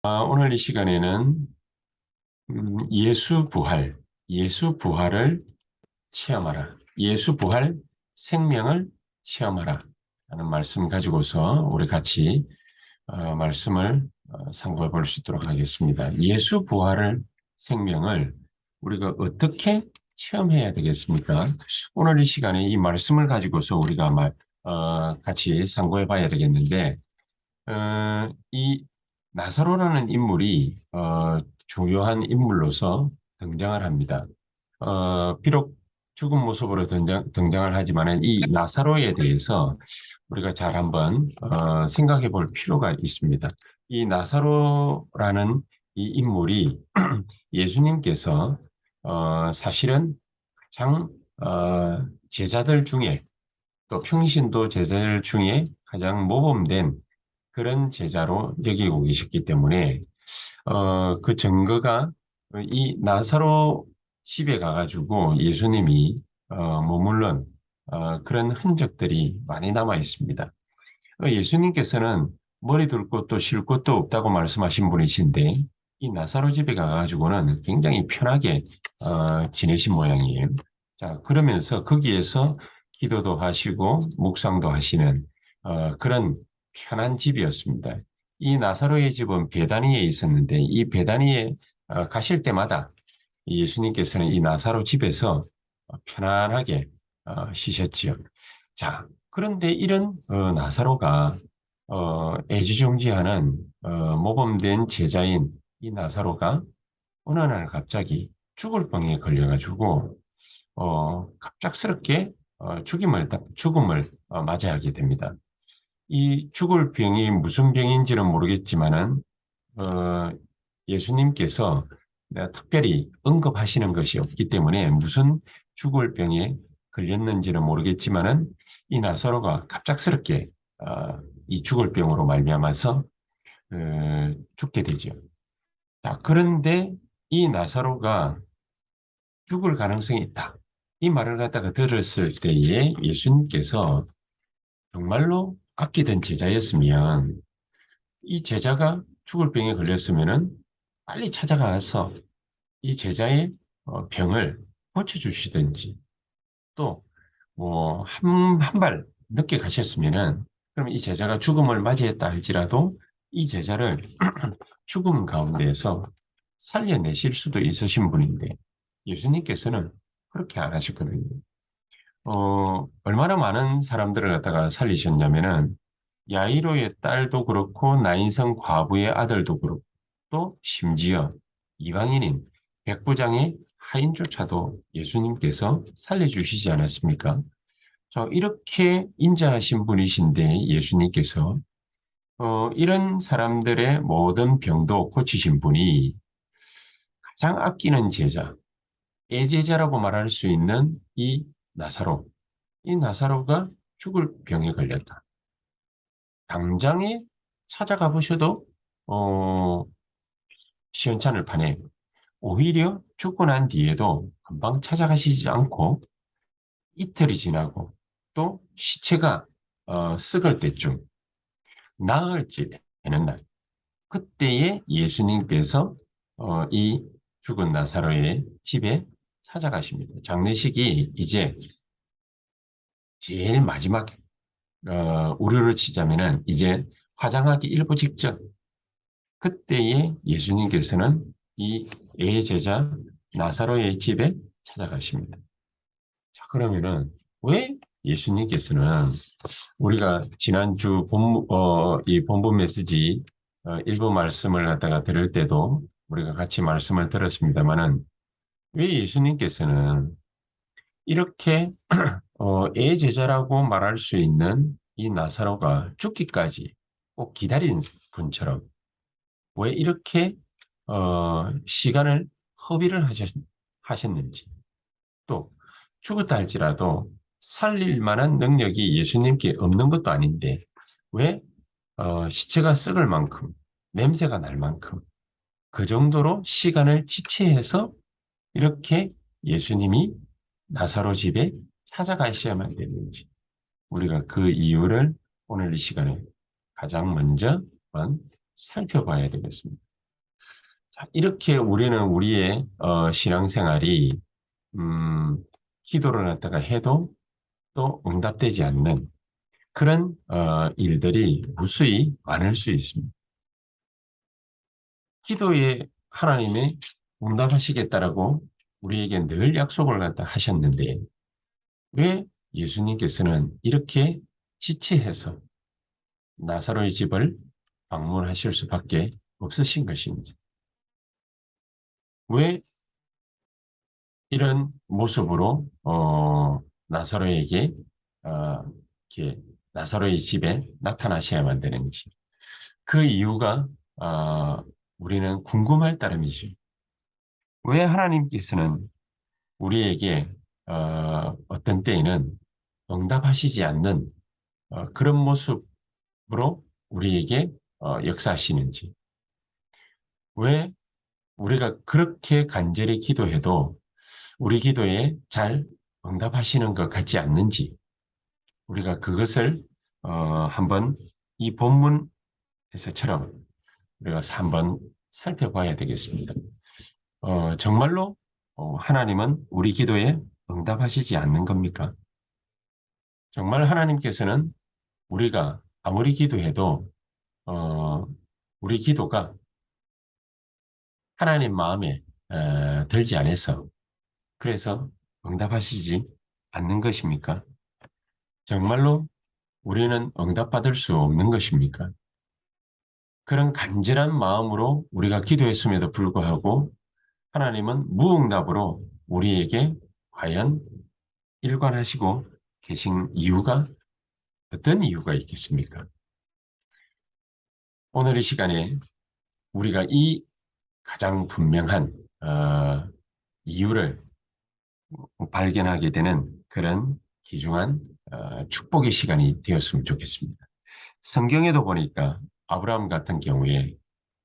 오늘 이 시간에는 예수 부활을 체험하라. 예수 부활 생명을 체험하라. 라는 말씀 가지고서 우리 같이 말씀을 상고해 볼 수 있도록 하겠습니다. 예수 부활을 생명을 우리가 어떻게 체험해야 되겠습니까? 오늘 이 시간에 이 말씀을 가지고서 우리가 같이 상고해 봐야 되겠는데, 이 나사로라는 인물이 중요한 인물로서 등장을 합니다. 비록 죽은 모습으로 등장을 하지만 이 나사로에 대해서 우리가 잘 한번 생각해 볼 필요가 있습니다. 이 나사로라는 이 인물이 예수님께서 사실은 가장 제자들 중에 또 평신도 제자들 중에 가장 모범된 그런 제자로 여기고 계셨기 때문에 그 증거가 이 나사로 집에 가가지고 예수님이 머물른 그런 흔적들이 많이 남아 있습니다. 예수님께서는 머리 둘 곳도 쉴 곳도 없다고 말씀하신 분이신데 이 나사로 집에 가가지고는 굉장히 편하게 지내신 모양이에요. 자, 그러면서 거기에서 기도도 하시고 묵상도 하시는 그런 편한 집이었습니다. 이 나사로의 집은 베다니에 있었는데 이 베다니에 가실 때마다 예수님께서는 이 나사로 집에서 편안하게 쉬셨지요. 자, 그런데 이런 나사로가 애지중지하는 모범된 제자인 이 나사로가 어느 날 갑자기 죽을 병에 걸려가지고 갑작스럽게 죽음을 맞이하게 됩니다. 이 죽을 병이 무슨 병인지는 모르겠지만은 어, 예수님께서 특별히 언급하시는 것이 없기 때문에 무슨 죽을 병에 걸렸는지는 모르겠지만은 이 나사로가 갑작스럽게 이 죽을 병으로 말미암아서 죽게 되죠. 자, 그런데 이 나사로가 죽을 가능성이 있다. 이 말을 갖다가 들었을 때에 예수님께서 정말로 아끼던 제자였으면 이 제자가 죽을 병에 걸렸으면은 빨리 찾아가서 이 제자의 병을 고쳐주시든지 또 뭐 한 발 늦게 가셨으면은 그럼 이 제자가 죽음을 맞이했다 할지라도 이 제자를 죽음 가운데에서 살려내실 수도 있으신 분인데 예수님께서는 그렇게 안 하셨거든요. 얼마나 많은 사람들을 갖다가 살리셨냐면은 야이로의 딸도 그렇고 나인성 과부의 아들도 그렇고 또 심지어 이방인인 백부장의 하인조차도 예수님께서 살려주시지 않았습니까? 이렇게 인자하신 분이신데 예수님께서 이런 사람들의 모든 병도 고치신 분이 가장 아끼는 제자, 애제자라고 말할 수 있는 이 나사로, 이 나사로가 죽을 병에 걸렸다. 당장에 찾아가 보셔도 어, 시원찮을 판에 오히려 죽고 난 뒤에도 금방 찾아가시지 않고 이틀이 지나고 또 시체가 썩을 때쯤 나흘째 되는 날 그때에 예수님께서 이 죽은 나사로의 집에 찾아가십니다. 장례식이 이제 제일 마지막 우리로 치자면은 이제 화장하기 일부 직전 그때에 예수님께서는 이 애제자 나사로의 집에 찾아가십니다. 자, 그러면은 왜 예수님께서는 우리가 지난주 이 본문 메시지 일부 말씀을 갖다가 들을 때도 우리가 같이 말씀을 들었습니다만은 왜 예수님께서는 이렇게 애제자라고 말할 수 있는 이 나사로가 죽기까지 꼭 기다린 분처럼 왜 이렇게 시간을 허비를 하셨는지 또 죽었다 할지라도 살릴 만한 능력이 예수님께 없는 것도 아닌데 왜 시체가 썩을 만큼 냄새가 날 만큼 그 정도로 시간을 지체해서 이렇게 예수님이 나사로 집에 찾아가셔야만 되는지 우리가 그 이유를 오늘 이 시간에 가장 먼저 한번 살펴봐야 되겠습니다. 이렇게 우리는 우리의 신앙생활이 기도를 갖다가 해도 또 응답되지 않는 그런 일들이 무수히 많을 수 있습니다. 기도에 하나님이 응답하시겠다라고 우리에게 늘 약속을 갖다 하셨는데 왜 예수님께서는 이렇게 지체해서 나사로의 집을 방문하실 수밖에 없으신 것인지, 왜 이런 모습으로 나사로에게 어, 이렇게 나사로의 집에 나타나셔야만 되는지, 그 이유가 어, 우리는 궁금할 따름이지. 왜 하나님께서는 우리에게 어떤 때에는 응답하시지 않는 그런 모습으로 우리에게 역사하시는지, 왜 우리가 그렇게 간절히 기도해도 우리 기도에 잘 응답하시는 것 같지 않는지, 우리가 그것을 한번 이 본문에서처럼 우리가 한번 살펴봐야 되겠습니다. 정말로 하나님은 우리 기도에 응답하시지 않는 겁니까? 정말 하나님께서는 우리가 아무리 기도해도 어, 우리 기도가 하나님 마음에 들지 않아서 그래서 응답하시지 않는 것입니까? 정말로 우리는 응답받을 수 없는 것입니까? 그런 간절한 마음으로 우리가 기도했음에도 불구하고 하나님은 무응답으로 우리에게 과연 일관하시고 계신 이유가 어떤 이유가 있겠습니까? 오늘 이 시간에 우리가 이 가장 분명한 이유를 발견하게 되는 그런 귀중한 축복의 시간이 되었으면 좋겠습니다. 성경에도 보니까 아브라함 같은 경우에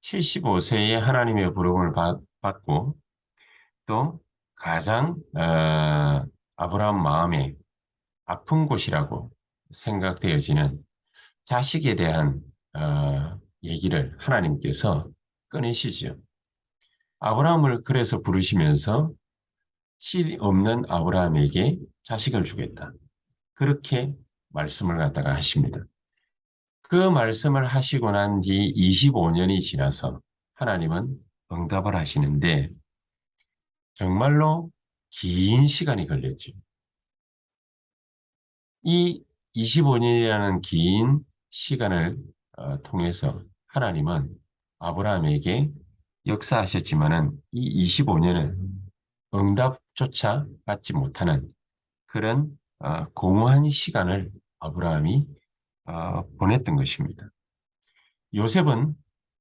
75세에 하나님의 부름을 받고 또 가장 아브라함 마음에 아픈 곳이라고 생각되어지는 자식에 대한 얘기를 하나님께서 꺼내시죠. 아브라함을 그래서 부르시면서 씨 없는 아브라함에게 자식을 주겠다. 그렇게 말씀을 갖다가 하십니다. 그 말씀을 하시고 난 뒤 25년이 지나서 하나님은 응답을 하시는데 정말로 긴 시간이 걸렸죠. 이 25년이라는 긴 시간을 통해서 하나님은 아브라함에게 역사하셨지만은 이 25년은 응답조차 받지 못하는 그런 공허한 시간을 아브라함이 보냈던 것입니다. 요셉은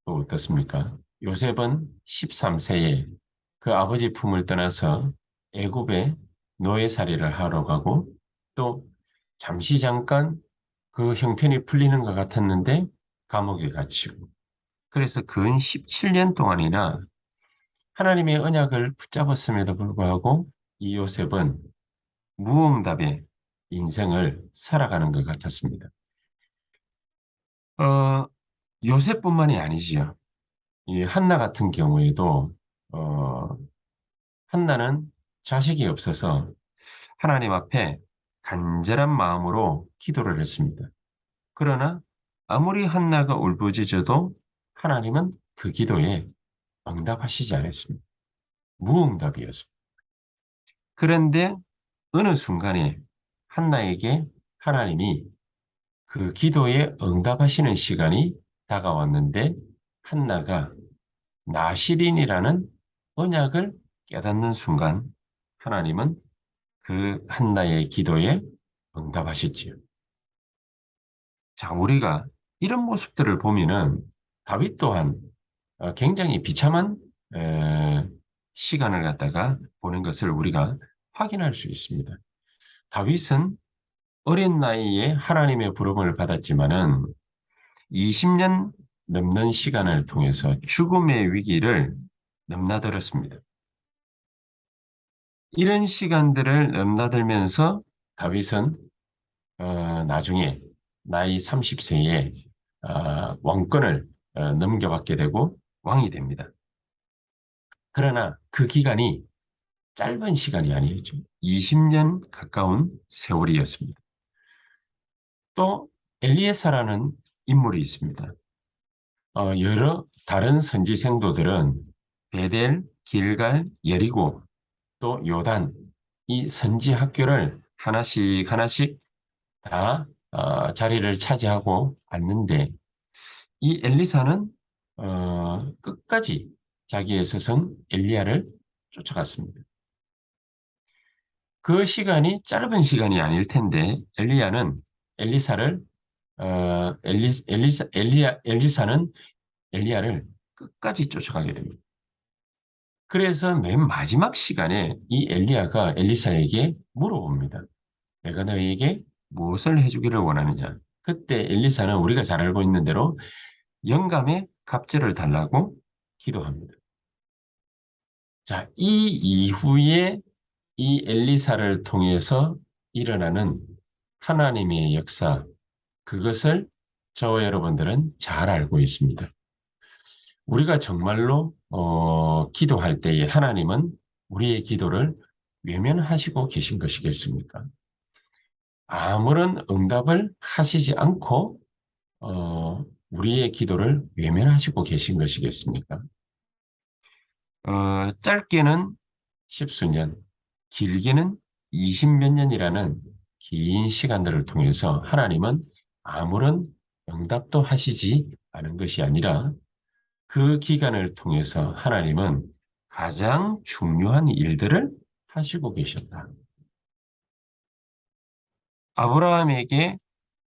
또 어떻습니까? 요셉은 13세에 그 아버지 품을 떠나서 애굽에 노예살이를 하러 가고 또 잠시 잠깐 그 형편이 풀리는 것 같았는데 감옥에 갇히고 그래서 근 17년 동안이나 하나님의 언약을 붙잡았음에도 불구하고 이 요셉은 무응답의 인생을 살아가는 것 같았습니다. 어, 요셉뿐만이 아니지요. 이 한나 같은 경우에도 어, 한나는 자식이 없어서 하나님 앞에 간절한 마음으로 기도를 했습니다. 그러나 아무리 한나가 울부짖어도 하나님은 그 기도에 응답하시지 않았습니다. 무응답이었습니다. 그런데 어느 순간에 한나에게 하나님이 그 기도에 응답하시는 시간이 다가왔는데 한나가 나시린이라는 언약을 깨닫는 순간 하나님은 그 한나의 기도에 응답하셨지요. 자, 우리가 이런 모습들을 보면은 다윗 또한 굉장히 비참한 시간을 갖다가 보낸 것을 우리가 확인할 수 있습니다. 다윗은 어린 나이에 하나님의 부름을 받았지만은 20년 넘는 시간을 통해서 죽음의 위기를 넘나들었습니다. 이런 시간들을 넘나들면서 다윗은 나중에 나이 30세에 왕권을 넘겨받게 되고 왕이 됩니다. 그러나 그 기간이 짧은 시간이 아니었죠. 20년 가까운 세월이었습니다. 또 엘리에사라는 인물이 있습니다. 여러 다른 선지 생도들은 베델, 길갈, 여리고, 또 요단 이 선지 학교를 하나씩 하나씩 다 자리를 차지하고 왔는데 이 엘리사는 끝까지 자기의 스승 엘리야를 쫓아갔습니다. 그 시간이 짧은 시간이 아닐 텐데 엘리야는 엘리사를 엘리사는 엘리야를 끝까지 쫓아가게 됩니다. 그래서 맨 마지막 시간에 이 엘리야가 엘리사에게 물어봅니다. 내가 너에게 무엇을 해주기를 원하느냐? 그때 엘리사는 우리가 잘 알고 있는 대로 영감의 갑절을 달라고 기도합니다. 자, 이 이후에 이 엘리사를 통해서 일어나는 하나님의 역사, 그것을 저와 여러분들은 잘 알고 있습니다. 우리가 정말로 기도할 때에 하나님은 우리의 기도를 외면하시고 계신 것이겠습니까? 아무런 응답을 하시지 않고 우리의 기도를 외면하시고 계신 것이겠습니까? 짧게는 십수년, 길게는 20몇 년이라는 긴 시간들을 통해서 하나님은 아무런 응답도 하시지 않은 것이 아니라 그 기간을 통해서 하나님은 가장 중요한 일들을 하시고 계셨다. 아브라함에게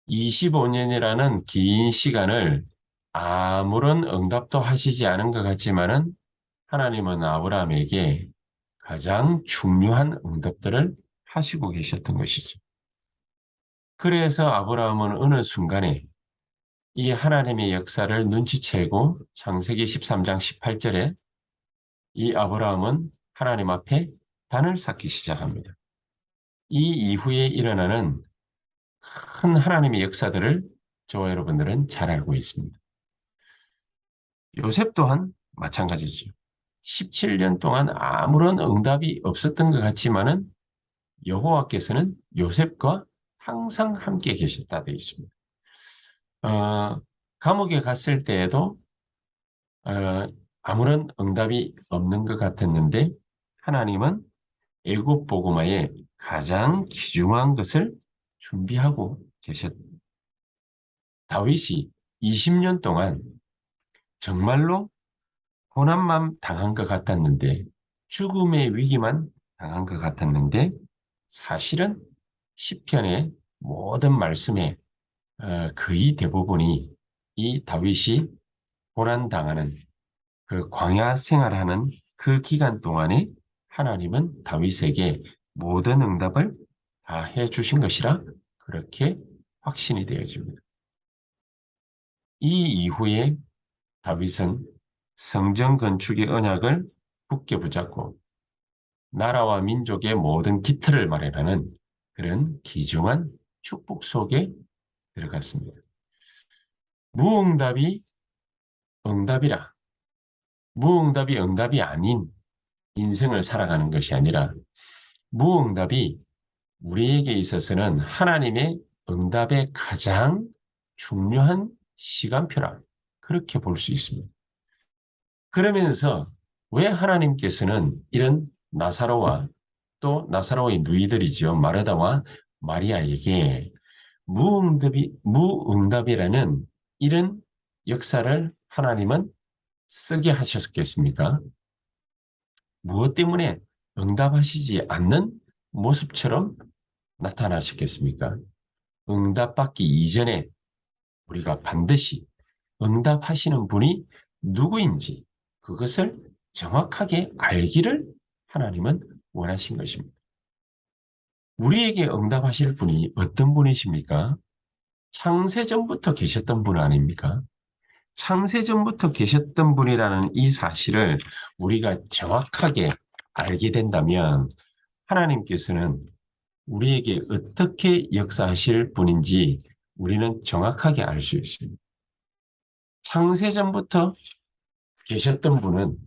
25년이라는 긴 시간을 아무런 응답도 하시지 않은 것 같지만은 하나님은 아브라함에게 가장 중요한 응답들을 하시고 계셨던 것이죠. 그래서 아브라함은 어느 순간에 이 하나님의 역사를 눈치채고 창세기 13장 18절에 이 아브라함은 하나님 앞에 단을 쌓기 시작합니다. 이 이후에 일어나는 큰 하나님의 역사들을 저와 여러분들은 잘 알고 있습니다. 요셉 또한 마찬가지죠. 17년 동안 아무런 응답이 없었던 것 같지만은 여호와께서는 요셉과 항상 함께 계셨다 되어 있습니다. 감옥에 갔을 때에도 어, 아무런 응답이 없는 것 같았는데 하나님은 애굽 보고마에 가장 귀중한 것을 준비하고 계셨다. 다윗이 20년 동안 정말로 고난만 당한 것 같았는데 죽음의 위기만 당한 것 같았는데 사실은 시편의 모든 말씀의 거의 대부분이 이 다윗이 고난당하는 그 광야 생활하는 그 기간 동안에 하나님은 다윗에게 모든 응답을 다 해주신 것이라 그렇게 확신이 되어집니다. 이 이후에 다윗은 성전 건축의 언약을 굳게 붙잡고 나라와 민족의 모든 기틀을 마련하는 그런 귀중한 축복 속에 들어갔습니다. 무응답이 응답이라, 무응답이 응답이 아닌 인생을 살아가는 것이 아니라 무응답이 우리에게 있어서는 하나님의 응답의 가장 중요한 시간표라 그렇게 볼 수 있습니다. 그러면서 왜 하나님께서는 이런 나사로와 또 나사로의 누이들이죠. 마르다와 마리아에게 무응답이라는 이런 역사를 하나님은 쓰게 하셨겠습니까? 무엇 때문에 응답하시지 않는 모습처럼 나타나셨겠습니까? 응답받기 이전에 우리가 반드시 응답하시는 분이 누구인지 그것을 정확하게 알기를 하나님은 원하신 것입니다. 우리에게 응답하실 분이 어떤 분이십니까? 창세전부터 계셨던 분 아닙니까? 창세전부터 계셨던 분이라는 이 사실을 우리가 정확하게 알게 된다면 하나님께서는 우리에게 어떻게 역사하실 분인지 우리는 정확하게 알 수 있습니다. 창세전부터 계셨던 분은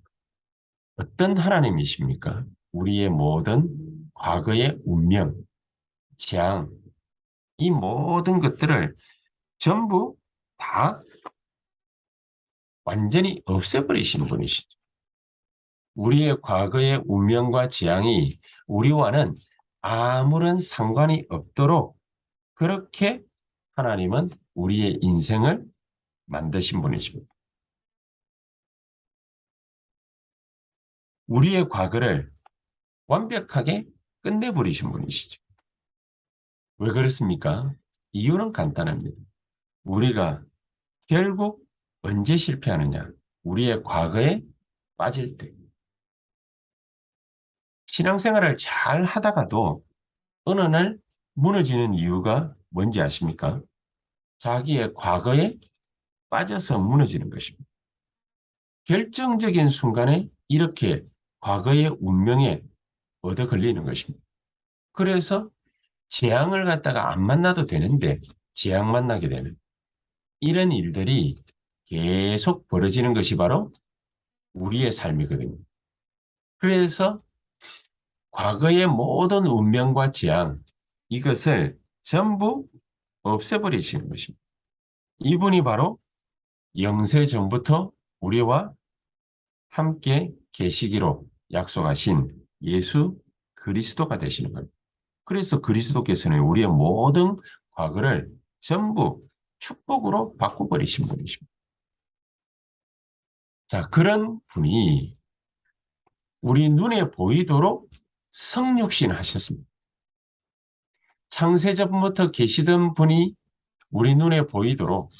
어떤 하나님이십니까? 우리의 모든 과거의 운명, 재앙, 이 모든 것들을 전부 다 완전히 없애버리시는 분이시죠. 우리의 과거의 운명과 재앙이 우리와는 아무런 상관이 없도록 그렇게 하나님은 우리의 인생을 만드신 분이십니다. 우리의 과거를 완벽하게 끝내버리신 분이시죠. 왜 그렇습니까? 이유는 간단합니다. 우리가 결국 언제 실패하느냐? 우리의 과거에 빠질 때. 신앙생활을 잘 하다가도 어느 날 무너지는 이유가 뭔지 아십니까? 자기의 과거에 빠져서 무너지는 것입니다. 결정적인 순간에 이렇게 과거의 운명에 얻어 걸리는 것입니다. 그래서 재앙을 갖다가 안 만나도 되는데 재앙 만나게 되는 이런 일들이 계속 벌어지는 것이 바로 우리의 삶이거든요. 그래서 과거의 모든 운명과 재앙, 이것을 전부 없애버리시는 것입니다. 이분이 바로 영세 전부터 우리와 함께 계시기로 약속하신 예수 그리스도가 되시는 겁니다. 그래서 그리스도께서는 우리의 모든 과거를 전부 축복으로 바꿔버리신 분이십니다. 자, 그런 분이 우리 눈에 보이도록 성육신 하셨습니다. 창세전부터 계시던 분이 우리 눈에 보이도록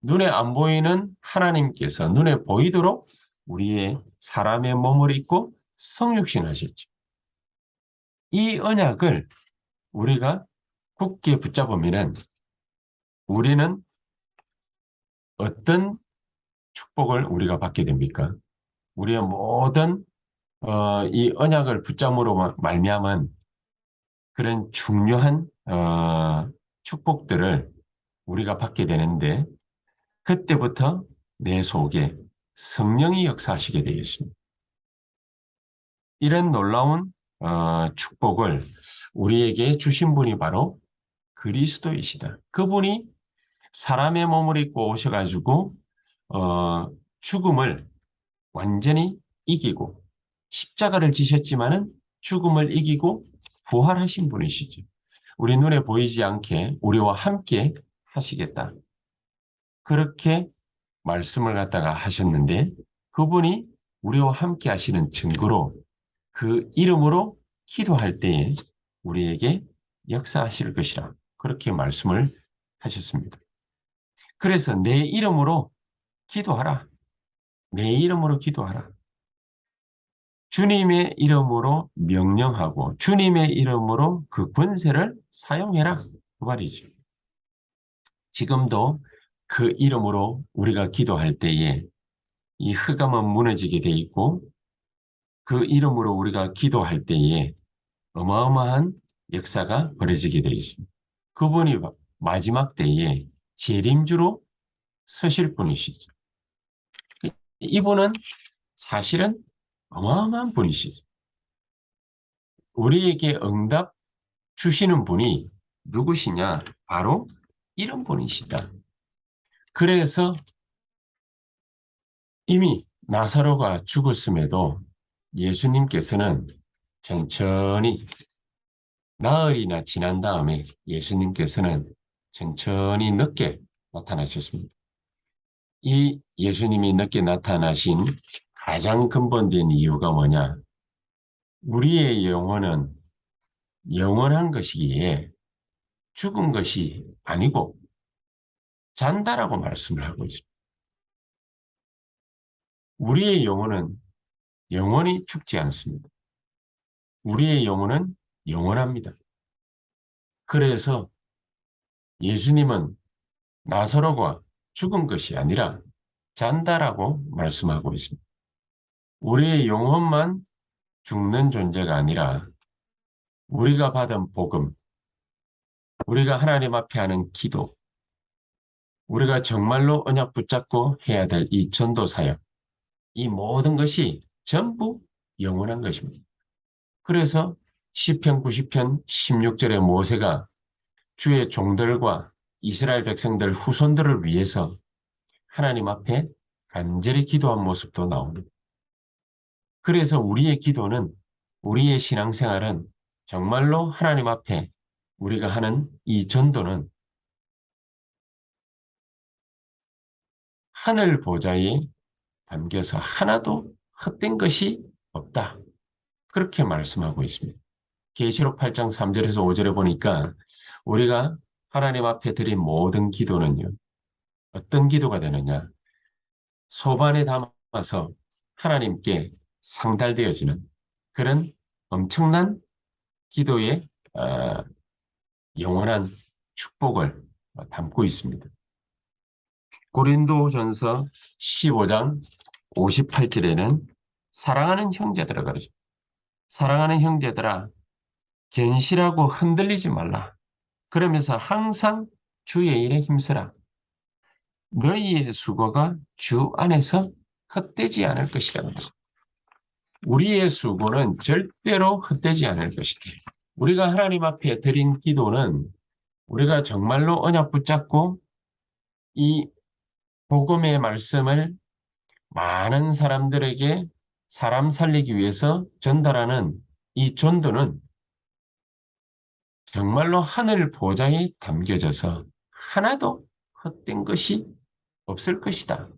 눈에 안 보이는 하나님께서 눈에 보이도록 우리의 사람의 몸을 입고 성육신 하셨죠. 이 언약을 우리가 굳게 붙잡으면 우리는 어떤 축복을 우리가 받게 됩니까? 우리의 모든 이 언약을 붙잡으로 말미암은 그런 중요한 축복들을 우리가 받게 되는데 그때부터 내 속에 성령이 역사하시게 되겠습니다. 이런 놀라운 축복을 우리에게 주신 분이 바로 그리스도이시다. 그분이 사람의 몸을 입고 오셔가지고 죽음을 완전히 이기고 십자가를 지셨지만은 죽음을 이기고 부활하신 분이시죠. 우리 눈에 보이지 않게 우리와 함께 하시겠다. 그렇게 말씀을 갖다가 하셨는데 그분이 우리와 함께 하시는 증거로 그 이름으로 기도할 때에 우리에게 역사하실 것이라 그렇게 말씀을 하셨습니다. 그래서 내 이름으로 기도하라. 내 이름으로 기도하라. 주님의 이름으로 명령하고 주님의 이름으로 그 권세를 사용해라. 그 말이죠. 지금도 그 이름으로 우리가 기도할 때에 이 흑암은 무너지게 돼 있고 그 이름으로 우리가 기도할 때에 어마어마한 역사가 벌어지게 되어 있습니다. 그분이 마지막 때에 재림주로 서실 분이시죠. 이분은 사실은 어마어마한 분이시죠. 우리에게 응답 주시는 분이 누구시냐? 바로 이런 분이시다. 그래서 이미 나사로가 죽었음에도 예수님께서는 천천히 나흘이나 지난 다음에 예수님께서는 천천히 늦게 나타나셨습니다. 이 예수님이 늦게 나타나신 가장 근본된 이유가 뭐냐? 우리의 영혼은 영원한 것이기에 죽은 것이 아니고 잔다라고 말씀을 하고 있습니다. 우리의 영혼은 영원히 죽지 않습니다. 우리의 영혼은 영원합니다. 그래서 예수님은 나사로가 죽은 것이 아니라 잔다라고 말씀하고 있습니다. 우리의 영혼만 죽는 존재가 아니라 우리가 받은 복음, 우리가 하나님 앞에 하는 기도, 우리가 정말로 언약 붙잡고 해야 될 이 전도 사역, 이 모든 것이 전부 영원한 것입니다. 그래서 시편 90편 16절에 모세가 주의 종들과 이스라엘 백성들 후손들을 위해서 하나님 앞에 간절히 기도한 모습도 나옵니다. 그래서 우리의 기도는, 우리의 신앙생활은 정말로 하나님 앞에 우리가 하는 이 전도는 하늘 보좌에 담겨서 하나도 헛된 것이 없다. 그렇게 말씀하고 있습니다. 계시록 8장 3절에서 5절에 보니까 우리가 하나님 앞에 드린 모든 기도는요, 어떤 기도가 되느냐? 소반에 담아서 하나님께 상달되어지는 그런 엄청난 기도의 어, 영원한 축복을 담고 있습니다. 고린도전서 15장 58절에는 사랑하는 형제들아 그러죠. 사랑하는 형제들아 견실하고 흔들리지 말라. 그러면서 항상 주의 일에 힘쓰라. 너희의 수고가 주 안에서 헛되지 않을 것이라고 합니다. 우리의 수고는 절대로 헛되지 않을 것이다. 우리가 하나님 앞에 드린 기도는 우리가 정말로 언약 붙잡고 이 복음의 말씀을 많은 사람들에게 사람 살리기 위해서 전달하는 이 전도는 정말로 하늘 보좌에 담겨져서 하나도 헛된 것이 없을 것이다.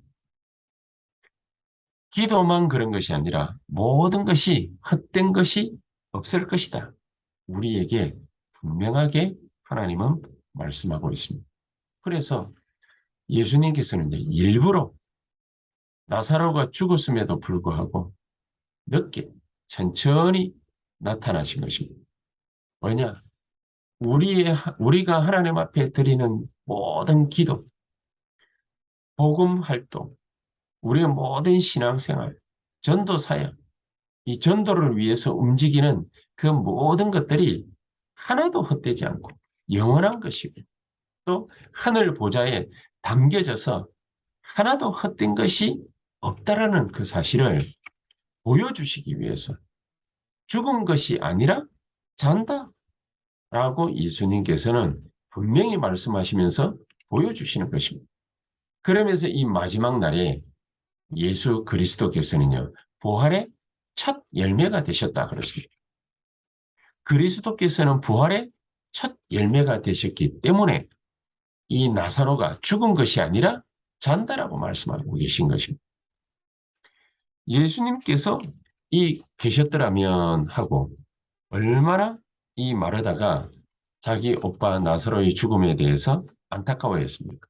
기도만 그런 것이 아니라 모든 것이 헛된 것이 없을 것이다. 우리에게 분명하게 하나님은 말씀하고 있습니다. 그래서 예수님께서는 이제 일부러 나사로가 죽었음에도 불구하고 늦게 천천히 나타나신 것입니다. 왜냐? 우리가 하나님 앞에 드리는 모든 기도, 복음 활동, 우리의 모든 신앙생활, 전도 사역, 이 전도를 위해서 움직이는 그 모든 것들이 하나도 헛되지 않고 영원한 것이고 또 하늘 보좌에 담겨져서 하나도 헛된 것이 없다라는 그 사실을 보여주시기 위해서 죽은 것이 아니라 잔다라고 예수님께서는 분명히 말씀하시면서 보여주시는 것입니다. 그러면서 이 마지막 날에 예수 그리스도께서는요, 부활의 첫 열매가 되셨다 그러십니다. 그리스도께서는 부활의 첫 열매가 되셨기 때문에 이 나사로가 죽은 것이 아니라 잔다라고 말씀하고 계신 것입니다. 예수님께서 이 계셨더라면 하고 얼마나 이 마르다가 자기 오빠 나사로의 죽음에 대해서 안타까워했습니까?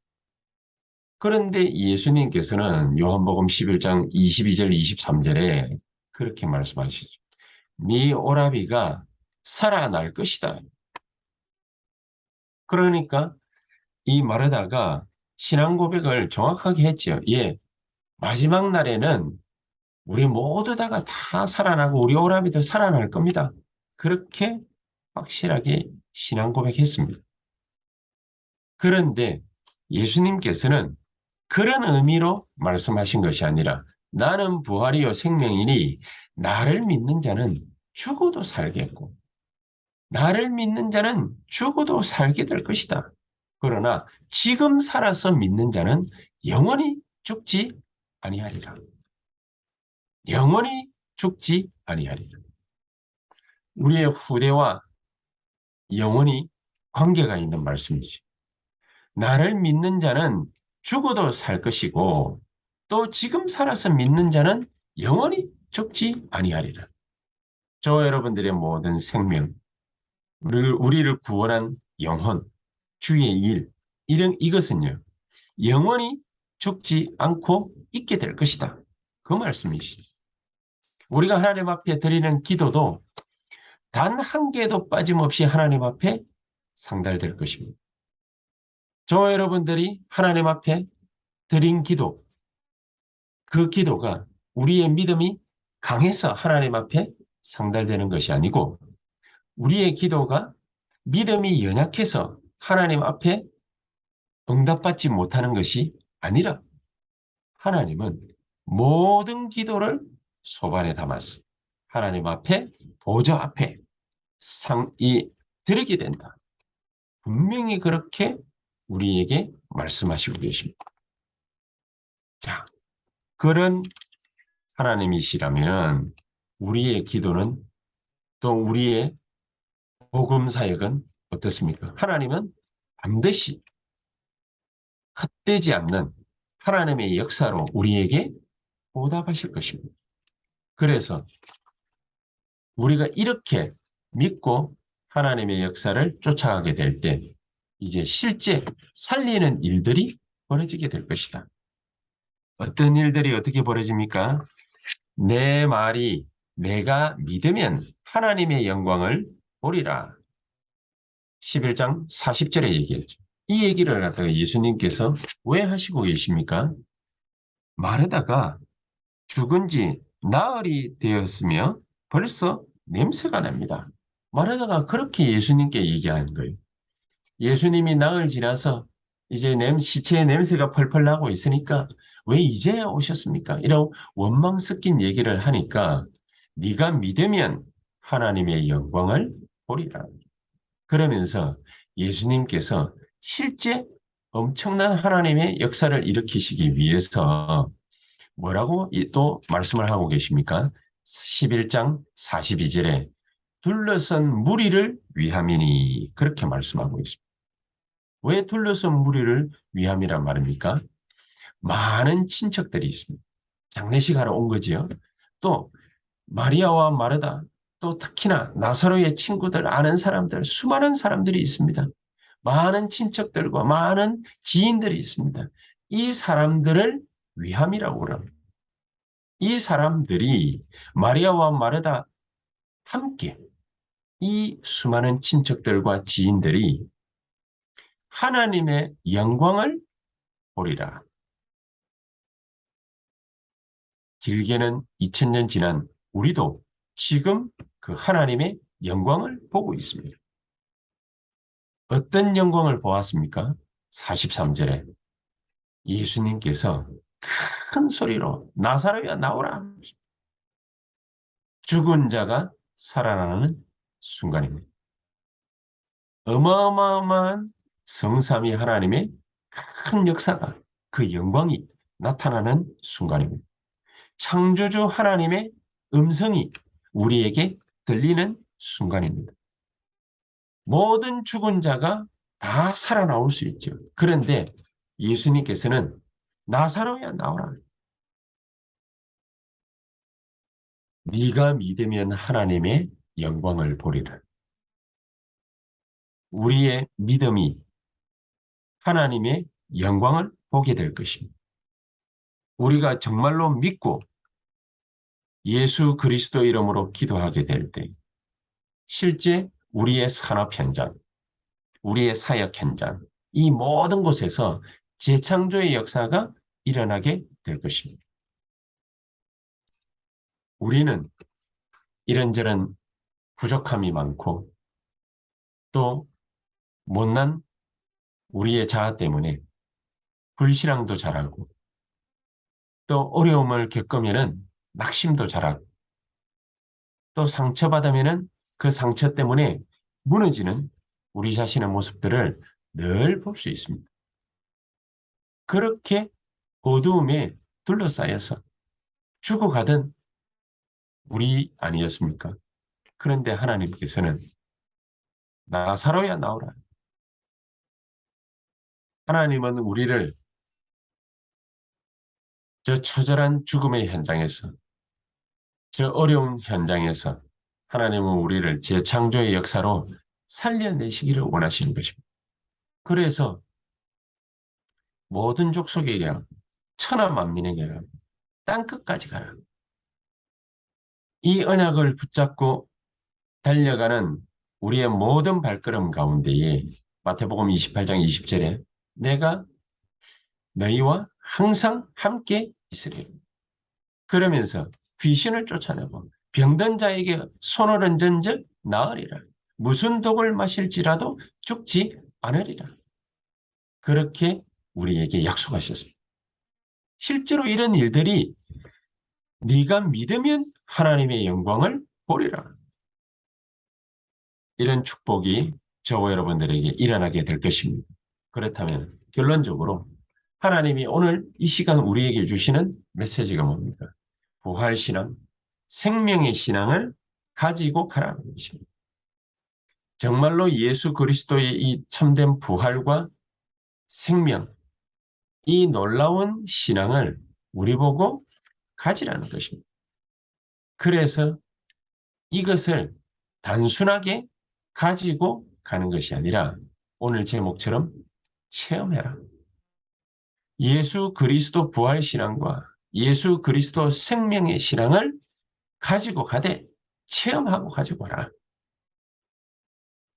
그런데 예수님께서는 요한복음 11장 22절 23절에 그렇게 말씀하시죠. 네 오라비가 살아날 것이다. 그러니까 이 마르다가 신앙 고백을 정확하게 했죠. 예, 마지막 날에는 우리 모두 다가 다 살아나고 우리 오라비도 살아날 겁니다. 그렇게 확실하게 신앙 고백했습니다. 그런데 예수님께서는 그런 의미로 말씀하신 것이 아니라 나는 부활이요 생명이니 나를 믿는 자는 죽어도 살겠고 나를 믿는 자는 죽어도 살게 될 것이다. 그러나 지금 살아서 믿는 자는 영원히 죽지 아니하리라. 영원히 죽지 아니하리라. 우리의 후대와 영원히 관계가 있는 말씀이지. 나를 믿는 자는 죽어도 살 것이고 또 지금 살아서 믿는 자는 영원히 죽지 아니하리라. 저와 여러분들의 모든 생명, 우리를 구원한 영혼, 주의 일, 이것은요, 영원히 죽지 않고 있게 될 것이다. 그 말씀이시죠. 우리가 하나님 앞에 드리는 기도도 단 한 개도 빠짐없이 하나님 앞에 상달될 것입니다. 저와 여러분들이 하나님 앞에 드린 기도, 그 기도가 우리의 믿음이 강해서 하나님 앞에 상달되는 것이 아니고 우리의 기도가 믿음이 연약해서 하나님 앞에 응답받지 못하는 것이 아니라 하나님은 모든 기도를 소반에 담아서 하나님 앞에 보좌 앞에 상이 드리게 된다. 분명히 그렇게 우리에게 말씀하시고 계십니다. 자, 그런 하나님이시라면 우리의 기도는 또 우리의 복음 사역은 어떻습니까? 하나님은 반드시 헛되지 않는 하나님의 역사로 우리에게 보답하실 것입니다. 그래서 우리가 이렇게 믿고 하나님의 역사를 쫓아가게 될 때 이제 실제 살리는 일들이 벌어지게 될 것이다. 어떤 일들이 어떻게 벌어집니까? 내 말이 내가 믿으면 하나님의 영광을 보리라. 11장 40절에 얘기했죠. 이 얘기를 갖다가 예수님께서 왜 하시고 계십니까? 마르다가 죽은 지 나흘이 되었으며 벌써 냄새가 납니다. 마르다가 그렇게 예수님께 얘기하는 거예요. 예수님이 나흘 지나서 이제 시체의 냄새가 펄펄 나고 있으니까 왜 이제야 오셨습니까? 이런 원망 섞인 얘기를 하니까 네가 믿으면 하나님의 영광을 보리라. 그러면서 예수님께서 실제 엄청난 하나님의 역사를 일으키시기 위해서 뭐라고 또 말씀을 하고 계십니까? 11장 42절에 둘러선 무리를 위함이니 그렇게 말씀하고 있습니다. 왜 둘러선 무리를 위함이란 말입니까? 많은 친척들이 있습니다. 장례식 하러 온 거지요. 또 마리아와 마르다, 또 특히나 나사로의 친구들, 아는 사람들, 수많은 사람들이 있습니다. 많은 친척들과 많은 지인들이 있습니다. 이 사람들을 위함이라고 합니다. 이 사람들이 마리아와 마르다 함께 이 수많은 친척들과 지인들이 하나님의 영광을 보리라. 길게는 2000년 지난 우리도 지금 그 하나님의 영광을 보고 있습니다. 어떤 영광을 보았습니까? 43절에 예수님께서 큰 소리로 나사로야 나오라. 죽은 자가 살아나는 순간입니다. 어마어마한 성삼위 하나님의 큰 역사가 그 영광이 나타나는 순간입니다. 창조주 하나님의 음성이 우리에게 들리는 순간입니다. 모든 죽은 자가 다 살아나올 수 있죠. 그런데 예수님께서는 나사로야 나오라. 네가 믿으면 하나님의 영광을 보리라. 우리의 믿음이 하나님의 영광을 보게 될 것입니다. 우리가 정말로 믿고 예수 그리스도 이름으로 기도하게 될 때 실제 우리의 산업 현장, 우리의 사역 현장, 이 모든 곳에서 재창조의 역사가 일어나게 될 것입니다. 우리는 이런저런 부족함이 많고 또 못난 우리의 자아 때문에 불신앙도 잘하고 또 어려움을 겪으면 낙심도 잘하고 또 상처받으면 그 상처 때문에 무너지는 우리 자신의 모습들을 늘 볼 수 있습니다. 그렇게 어두움에 둘러싸여서 죽어가던 우리 아니었습니까? 그런데 하나님께서는 나사로야 나오라. 하나님은 우리를 저 처절한 죽음의 현장에서 저 어려운 현장에서 하나님은 우리를 재창조의 역사로 살려내시기를 원하시는 것입니다. 그래서 모든 족속에게 천하 만민에게 땅끝까지 가라. 이 언약을 붙잡고 달려가는 우리의 모든 발걸음 가운데에 마태복음 28장 20절에 내가 너희와 항상 함께 있으리라. 그러면서 귀신을 쫓아내고 병든 자에게 손을 얹은즉 나으리라. 무슨 독을 마실지라도 죽지 않으리라. 그렇게 우리에게 약속하셨습니다. 실제로 이런 일들이 네가 믿으면 하나님의 영광을 보리라. 이런 축복이 저와 여러분들에게 일어나게 될 것입니다. 그렇다면 결론적으로 하나님이 오늘 이 시간 우리에게 주시는 메시지가 뭡니까? 부활신앙, 생명의 신앙을 가지고 가라는 것입니다. 정말로 예수 그리스도의 이 참된 부활과 생명, 이 놀라운 신앙을 우리 보고 가지라는 것입니다. 그래서 이것을 단순하게 가지고 가는 것이 아니라 오늘 제목처럼 체험해라. 예수 그리스도 부활 신앙과 예수 그리스도 생명의 신앙을 가지고 가되 체험하고 가지고 가라.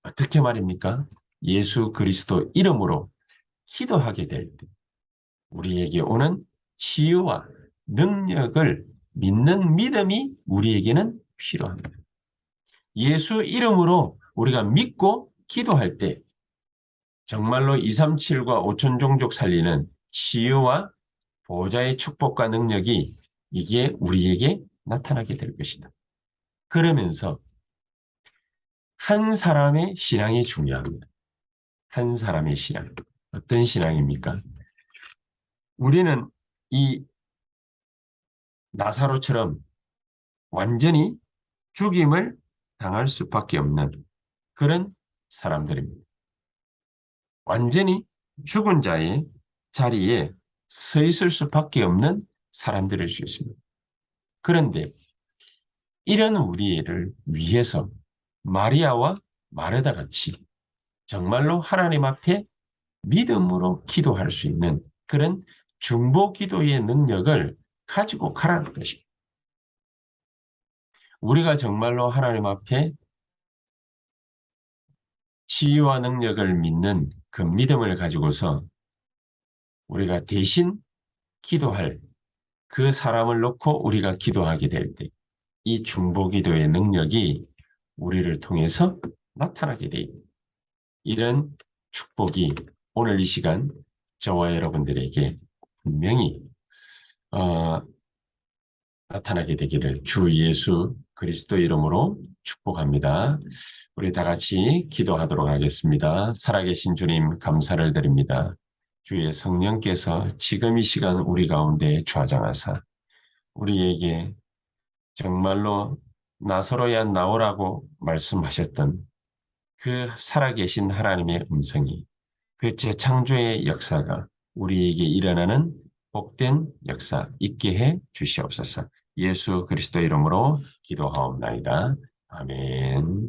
어떻게 말입니까? 예수 그리스도 이름으로 기도하게 될 때 우리에게 오는 치유와 능력을 믿는 믿음이 우리에게는 필요합니다. 예수 이름으로 우리가 믿고 기도할 때 정말로 237과 5천 종족 살리는 치유와 보호자의 축복과 능력이 이게 우리에게 나타나게 될 것이다. 그러면서 한 사람의 신앙이 중요합니다. 한 사람의 신앙. 어떤 신앙입니까? 우리는 이 나사로처럼 완전히 죽임을 당할 수밖에 없는 그런 사람들입니다. 완전히 죽은 자의 자리에 서 있을 수밖에 없는 사람들일 수 있습니다. 그런데 이런 우리를 위해서 마리아와 마르다 같이 정말로 하나님 앞에 믿음으로 기도할 수 있는 그런 중보 기도의 능력을 가지고 가라는 것입니다. 우리가 정말로 하나님 앞에 치유와 능력을 믿는 그 믿음을 가지고서 우리가 대신 기도할 그 사람을 놓고 우리가 기도하게 될 때 이 중보기도의 능력이 우리를 통해서 나타나게 돼 있습니다. 이런 축복이 오늘 이 시간 저와 여러분들에게 분명히 나타나게 되기를 주 예수 그리스도 이름으로 축복합니다. 우리 다 같이 기도하도록 하겠습니다. 살아계신 주님 감사를 드립니다. 주의 성령께서 지금 이 시간 우리 가운데 좌정하사 우리에게 정말로 나사로야 나오라고 말씀하셨던 그 살아계신 하나님의 음성이 그 재창조의 역사가 우리에게 일어나는 복된 역사 있게 해 주시옵소서. 예수 그리스도 이름으로 기도하옵나이다. 아멘.